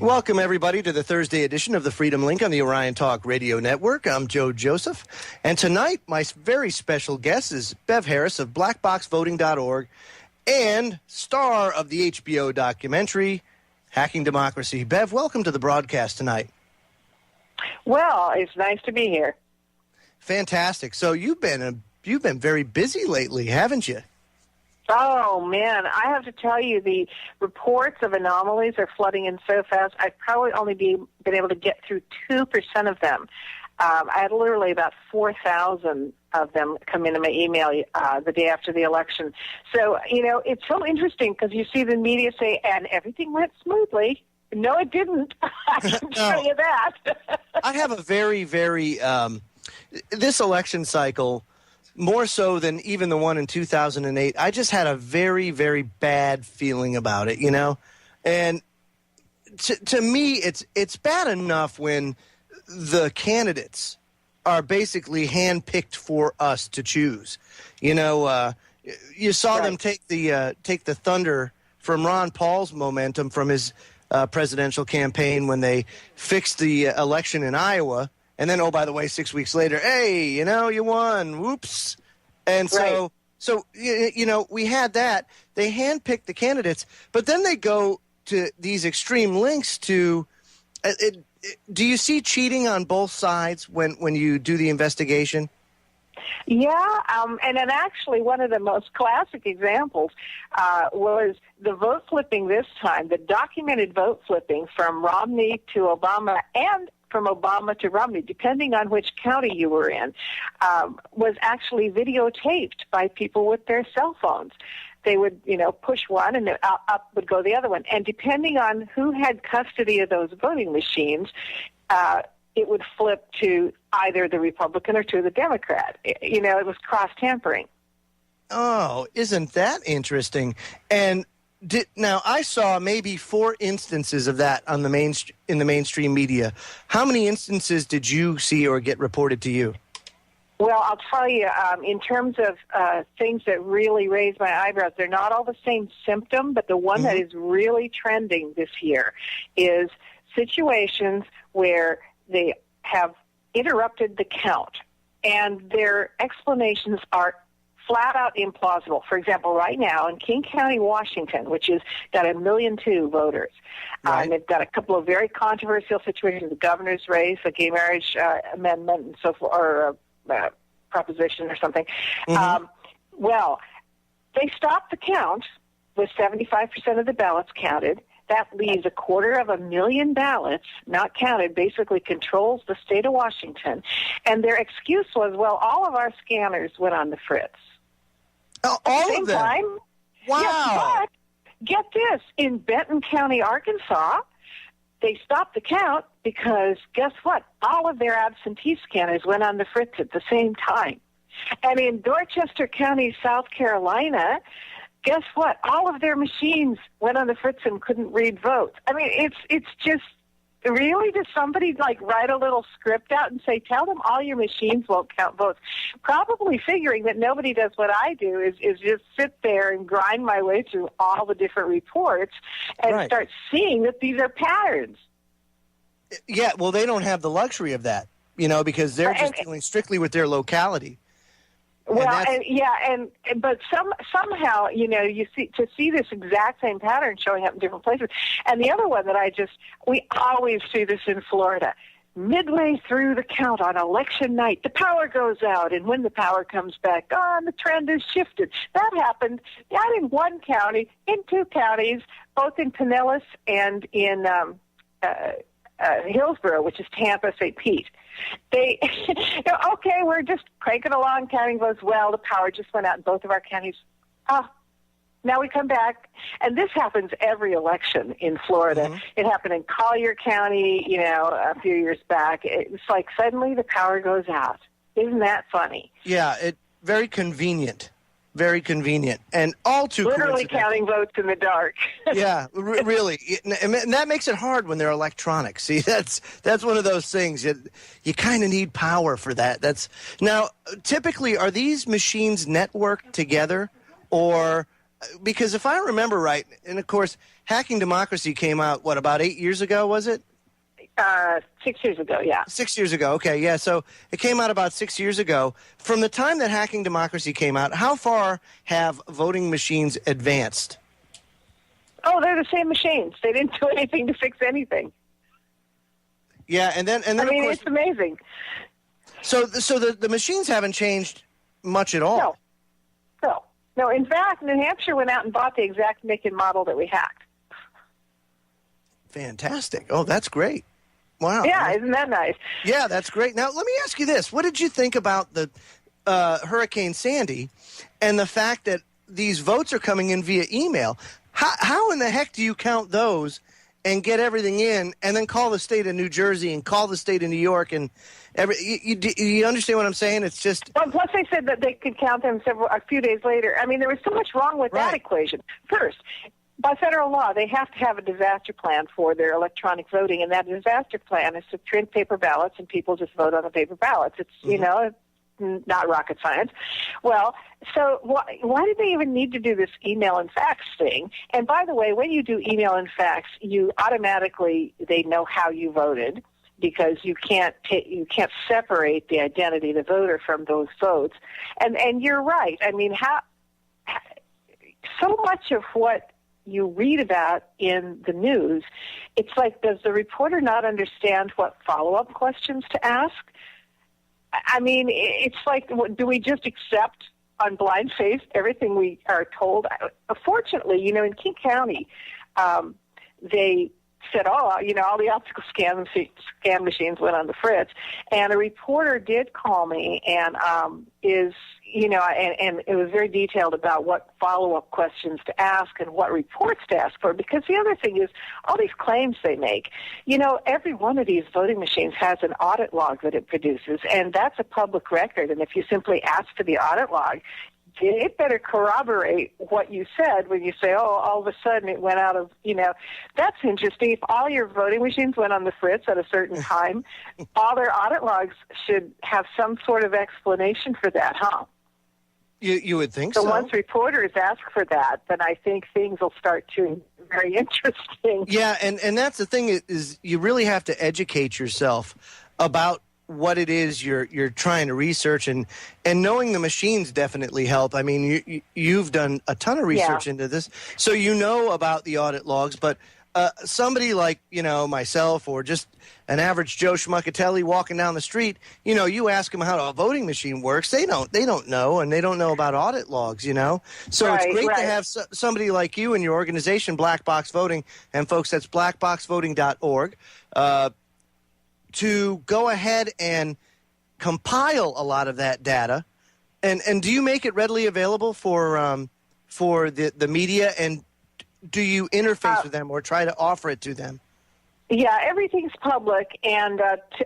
Welcome, everybody, to the Thursday edition of the Freedom Link on the Orion Talk Radio Network. I'm Joe Joseph, and tonight my very special guest is Bev Harris of blackboxvoting.org and star of the HBO documentary Hacking Democracy. Bev, welcome to the broadcast tonight. Well, it's nice to be here. Fantastic. So you've been very busy lately, haven't you? Oh, man, I have to tell you, the reports of anomalies are flooding in so fast, I've probably only been able to get through 2% of them. I had literally about 4,000 of them come into my email the day after the election. So, it's so interesting because you see the media say, and everything went smoothly. No, it didn't. I can tell you that. I have a very, very, this election cycle, more so than even the one in 2008, I just had a very, very bad feeling about it, And to me, it's bad enough when the candidates are basically handpicked for us to choose. You saw them take the thunder from Ron Paul's momentum from his presidential campaign when they fixed the election in Iowa. And then, oh, by the way, 6 weeks later, hey, you won. Whoops. And so, we had that. They handpicked the candidates, but then they go to these extreme links to do you see cheating on both sides when you do the investigation? Yeah, and then actually one of the most classic examples was the vote flipping this time, the documented vote flipping from Romney to Obama and from Obama to Romney, depending on which county you were in, was actually videotaped by people with their cell phones. They would, push one and up would go the other one. And depending on who had custody of those voting machines, it would flip to either the Republican or to the Democrat. It was cross-tampering. Oh, isn't that interesting? And now, I saw maybe 4 instances of that on in the mainstream media. How many instances did you see or get reported to you? Well, I'll tell you, in terms of things that really raise my eyebrows, they're not all the same symptom, but the one that is really trending this year is situations where they have interrupted the count, and their explanations are flat out implausible. For example, right now in King County, Washington, which has got 1.2 million voters, they've got a couple of very controversial situations: the governor's race, the gay marriage amendment, and so forth, or proposition or something. Well, they stopped the count with 75% of the ballots counted. That leaves 250,000 ballots not counted, basically controls the state of Washington. And their excuse was, well, all of our scanners went on the fritz. All of them? Time, wow. Yes, but get this, in Benton County, Arkansas, they stopped the count because, guess what? All of their absentee scanners went on the fritz at the same time. And in Dorchester County, South Carolina, guess what? All of their machines went on the fritz and couldn't read votes. I mean, it's just, really, does somebody write a little script out and say, tell them all your machines won't count votes? Probably figuring that nobody does what I do, is just sit there and grind my way through all the different reports and start seeing that these are patterns. Yeah, well, they don't have the luxury of that, because they're just dealing strictly with their locality. Well, but somehow, you see this exact same pattern showing up in different places. And the other one that we always see this in Florida. Midway through the count on election night, the power goes out, and when the power comes back on, the trend has shifted. That happened not in one county, in 2 counties, both in Pinellas and in Hillsborough, which is Tampa, St. Pete. They, okay, we're just cranking along, counting votes. Well, the power just went out in both of our counties. Now we come back, and this happens every election in Florida. It happened in Collier County, a few years back. It's like suddenly the power goes out. Isn't that funny? Yeah, very convenient. Very convenient, and all too literally counting votes in the dark. Yeah, really, and that makes it hard when they're electronic. See, that's one of those things. You kind of need power for that. Now, typically, are these machines networked together, or because if I remember right, and of course, Hacking Democracy came out, about 8 years ago, was it? 6 years ago, yeah. 6 years ago, okay, yeah. So it came out about 6 years ago. From the time that Hacking Democracy came out, how far have voting machines advanced? Oh, they're the same machines. They didn't do anything to fix anything. Yeah, and then I mean, of course, it's amazing. So the machines haven't changed much at all. No. In fact, New Hampshire went out and bought the exact make and model that we hacked. Fantastic. Oh, that's great. Wow. Yeah, isn't that nice? Yeah, that's great. Now, let me ask you this. What did you think about the Hurricane Sandy and the fact that these votes are coming in via email? How in the heck do you count those and get everything in and then call the state of New Jersey and call the state of New York and you understand what I'm saying? It's just... Well, plus they said that they could count them a few days later. I mean, there was so much wrong with that equation. First, by federal law, they have to have a disaster plan for their electronic voting, and that disaster plan is to print paper ballots, and people just vote on the paper ballots. It's, not rocket science. Well, so why did they even need to do this email and fax thing? And by the way, when you do email and fax, you automatically, they know how you voted, because you can't separate the identity of the voter from those votes. And you're right. I mean, so much of what you read about in the news, it's like, does the reporter not understand what follow-up questions to ask? I mean, it's like, do we just accept on blind faith everything we are told? Fortunately, in King County, they said, all the optical scan machines went on the fritz. And a reporter did call me and and it was very detailed about what follow-up questions to ask and what reports to ask for. Because the other thing is, all these claims they make, every one of these voting machines has an audit log that it produces, and that's a public record. And if you simply ask for the audit log, it better corroborate what you said when you say, all of a sudden it went out of, that's interesting. If all your voting machines went on the fritz at a certain time, all their audit logs should have some sort of explanation for that, huh? You would think so. So once reporters ask for that, then I think things will start to be very interesting. Yeah, and that's the thing is you really have to educate yourself about what it is you're trying to research, and knowing the machines definitely help. I mean, you've done a ton of research into this, so you know about the audit logs. But somebody like myself, or just an average Joe Schmuckatelli walking down the street, you ask them how a voting machine works, they don't know, and they don't know about audit logs. So it's great to have somebody like you and your organization, Black Box Voting, and folks, that's blackboxvoting.org. To go ahead and compile a lot of that data, and do you make it readily available for the media, and do you interface with them or try to offer it to them? Yeah, everything's public, and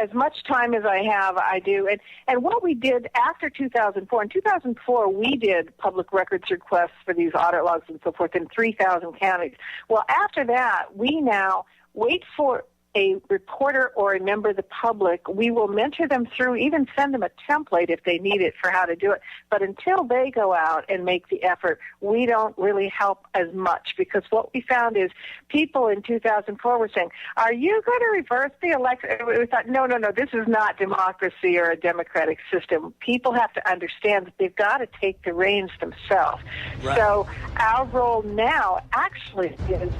as much time as I have, I do. And what we did after 2004, in 2004, we did public records requests for these audit logs and so forth in 3,000 counties. Well, after that, we now wait for a reporter or a member of the public. We will mentor them through, even send them a template if they need it for how to do it. But until they go out and make the effort, we don't really help as much, because what we found is people in 2004 were saying, are you going to reverse the election? We thought, no, this is not democracy or a democratic system. People have to understand that they've got to take the reins themselves. Right. So our role now actually is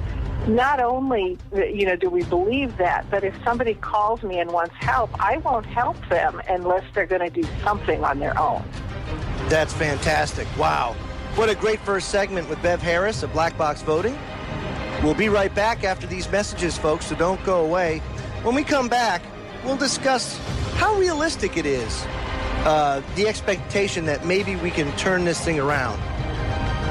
not only, do we believe that, but if somebody calls me and wants help, I won't help them unless they're going to do something on their own. That's fantastic. Wow. What a great first segment with Bev Harris of Black Box Voting. We'll be right back after these messages, folks, so don't go away. When we come back, we'll discuss how realistic it is, the expectation that maybe we can turn this thing around.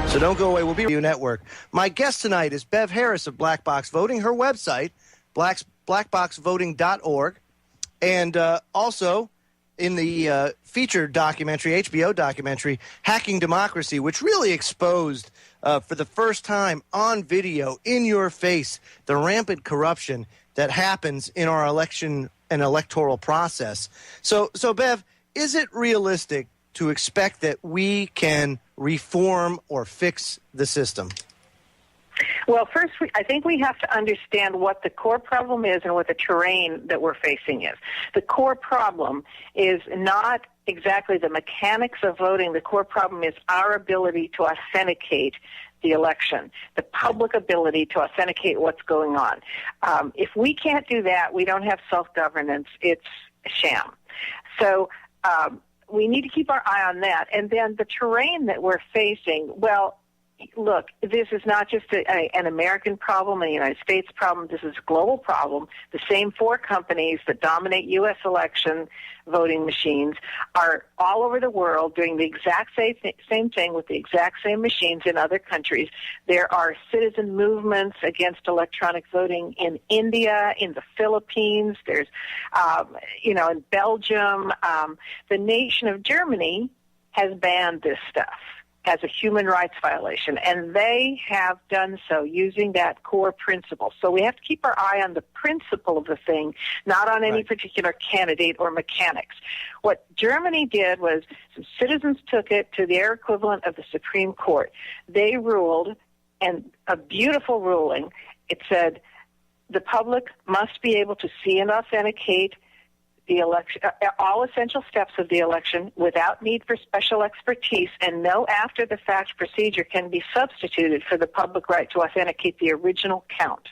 So don't go away. We'll be on Network. My guest tonight is Bev Harris of Black Box Voting. Her website, blackboxvoting.org. And also in the featured documentary, HBO documentary, Hacking Democracy, which really exposed for the first time on video, in your face, the rampant corruption that happens in our election and electoral process. So Bev, is it realistic to expect that we can reform or fix the system? Well, first, I think we have to understand what the core problem is and what the terrain that we're facing is. The core problem is not exactly the mechanics of voting. The core problem is our ability to authenticate the election, the public ability to authenticate what's going on. If we can't do that, we don't have self-governance. It's a sham. So we need to keep our eye on that. And then the terrain that we're facing, well, look, this is not just an American problem, a United States problem. This is a global problem. The same four companies that dominate U.S. election voting machines are all over the world doing the exact same thing with the exact same machines in other countries. There are citizen movements against electronic voting in India, in the Philippines. There's, in Belgium. The nation of Germany has banned this stuff as a human rights violation, and they have done so using that core principle. So we have to keep our eye on the principle of the thing, not on any particular candidate or mechanics. What Germany did was some citizens took it to their equivalent of the Supreme Court. They ruled, and a beautiful ruling, it said the public must be able to see and authenticate the election, all essential steps of the election without need for special expertise, and no after-the-fact procedure can be substituted for the public right to authenticate the original count.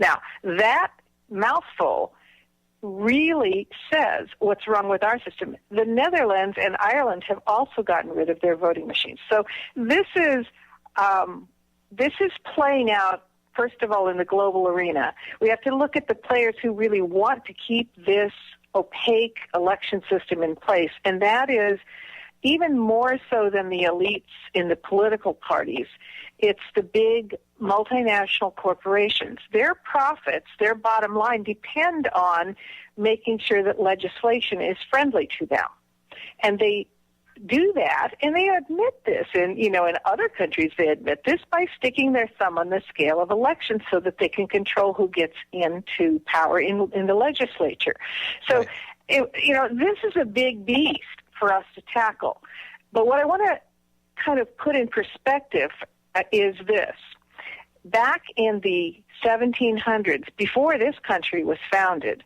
Now, that mouthful really says what's wrong with our system. The Netherlands and Ireland have also gotten rid of their voting machines. So this is playing out, first of all, in the global arena. We have to look at the players who really want to keep this opaque election system in place, and that is even more so than the elites in the political parties. It's the big multinational corporations. Their profits, their bottom line, depend on making sure that legislation is friendly to them. And they do that, and they admit this. And, in other countries, they admit this by sticking their thumb on the scale of elections so that they can control who gets into power in the legislature. So, this is a big beast for us to tackle. But what I want to kind of put in perspective is this. Back in the 1700s, before this country was founded,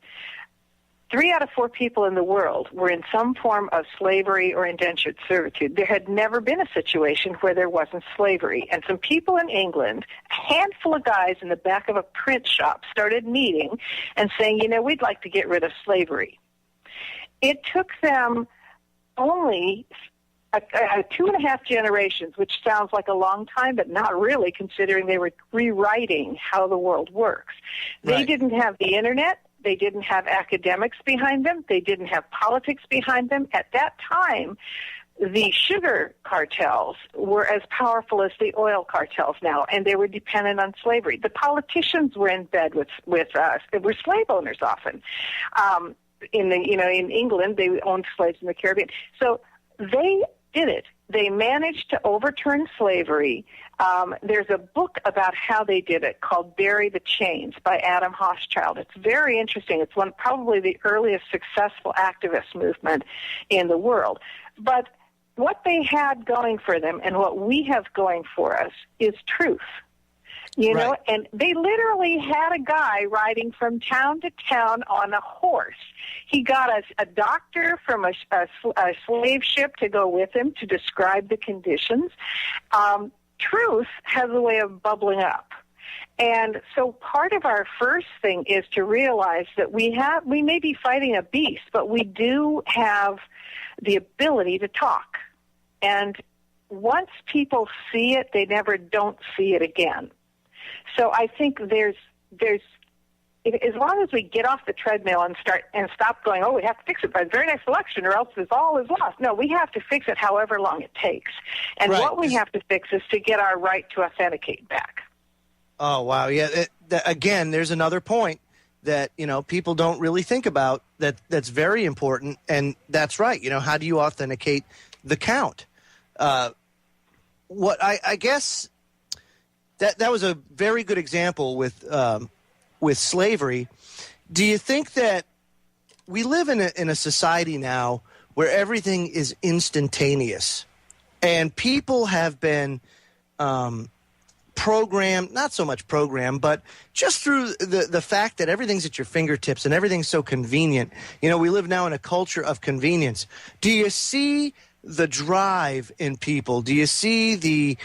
3 out of 4 people in the world were in some form of slavery or indentured servitude. There had never been a situation where there wasn't slavery. And some people in England, a handful of guys in the back of a print shop, started meeting and saying, we'd like to get rid of slavery. It took them only 2.5 generations, which sounds like a long time, but not really, considering they were rewriting how the world works. They didn't have the internet. They didn't have academics behind them. They didn't have politics behind them. At that time, the sugar cartels were as powerful as the oil cartels now, and they were dependent on slavery. The politicians were in bed with us. They were slave owners often. In England, they owned slaves in the Caribbean. So they did it. They managed to overturn slavery. There's a book about how they did it called Bury the Chains by Adam Hochschild. It's very interesting. It's probably the earliest successful activist movement in the world. But what they had going for them and what we have going for us is truth. And they literally had a guy riding from town to town on a horse. He got a doctor from a slave ship to go with him to describe the conditions. Truth has a way of bubbling up. And so part of our first thing is to realize that we may be fighting a beast, but we do have the ability to talk. And once people see it, they never don't see it again. So I think there's as long as we get off the treadmill and stop going, we have to fix it by the very next election or else all is lost. No, we have to fix it however long it takes. And what we have to fix is to get our right to authenticate back. Oh, wow. Yeah. Again, there's another point that, people don't really think about that's very important. And that's right. How do you authenticate the count? What I guess that was a very good example with slavery. Do you think that we live in a society now where everything is instantaneous? And people have been programmed, not so much programmed, but just through the fact that everything's at your fingertips and everything's so convenient. You know, we live now in a culture of convenience. Do you see the drive in people? Do you see the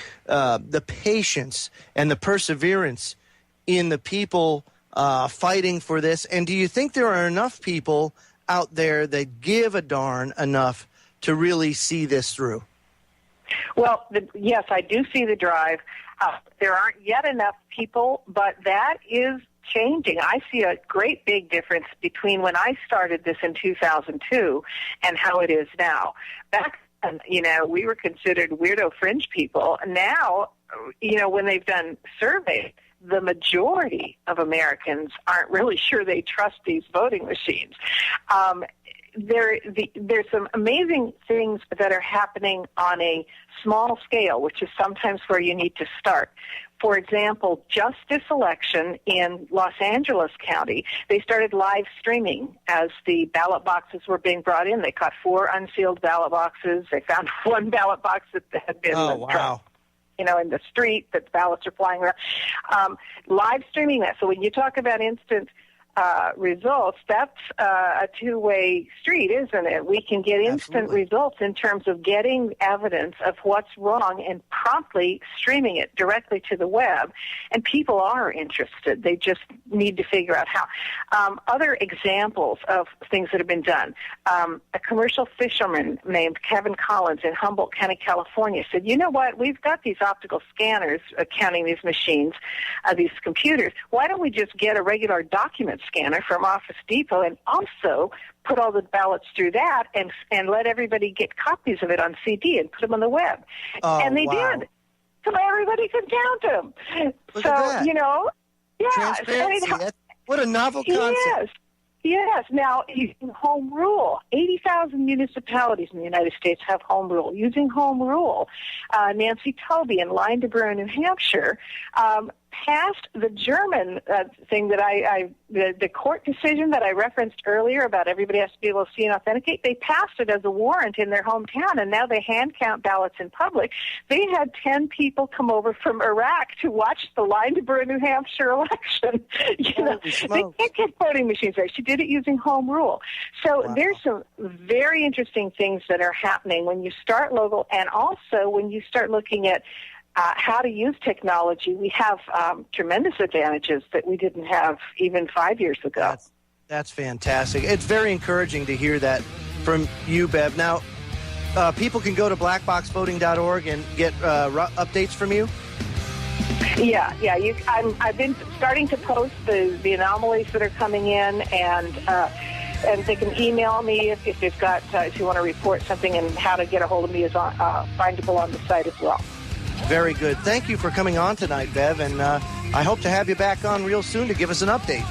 patience and the perseverance in the people fighting for this? And do you think there are enough people out there that give a darn enough to really see this through? Well, yes, I do see the drive. There aren't yet enough people, but that is changing. I see a great big difference between when I started this in 2002 and how it is now. Back then, you know, we were considered weirdo fringe people. Now, you know, when they've done surveys, the majority of Americans aren't really sure they trust these voting machines. There's some amazing things that are happening on a small scale, which is sometimes where you need to start. For example, just this election in Los Angeles County, they started live streaming as the ballot boxes were being brought in. They caught 4 unsealed ballot boxes. They found one ballot box that had been in the street, that ballots are flying around. Live streaming that. So when you talk about instant results, that's a two-way street, isn't it? We can get instant results in terms of getting evidence of what's wrong and promptly streaming it directly to the web. And people are interested. They just need to figure out how. Other examples of things that have been done. A commercial fisherman named Kevin Collins in Humboldt County, California said, you know what, we've got these optical scanners counting these machines, these computers. Why don't we just get a regular document scanner from Office Depot and also put all the ballots through that and let everybody get copies of it on CD and put them on the web. And they did. So everybody could count them. Look at that. You know, yeah. Transparency. What a novel concept. Yes. Now, using home rule, 80,000 municipalities in the United States have home rule. Using home rule, Nancy Tobey in Lyndeborough, New Hampshire, passed the German thing that the court decision that I referenced earlier about everybody has to be able to see and authenticate. They passed it as a warrant in their hometown, and now they hand count ballots in public. They had 10 people come over from Iraq to watch the Lyndeborough, New Hampshire election. They can't get voting machines there. She did it using home rule. So there's some very interesting things that are happening when you start local, and also when you start looking at how to use technology. We have tremendous advantages that we didn't have even 5 years ago. That's fantastic. It's very encouraging to hear that from you, Bev. Now, people can go to blackboxvoting.org and get updates from you? Yeah. I've been starting to post the anomalies that are coming in, and they can email me if they've got if you want to report something, and how to get a hold of me is findable on the site as well. Very good. Thank you for coming on tonight, Bev, and I hope to have you back on real soon to give us an update.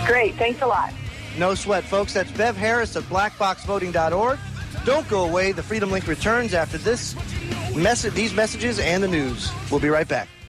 Great. Thanks a lot. No sweat, folks. That's Bev Harris of blackboxvoting.org. Don't go away. The Freedom Link returns after these messages and the news. We'll be right back.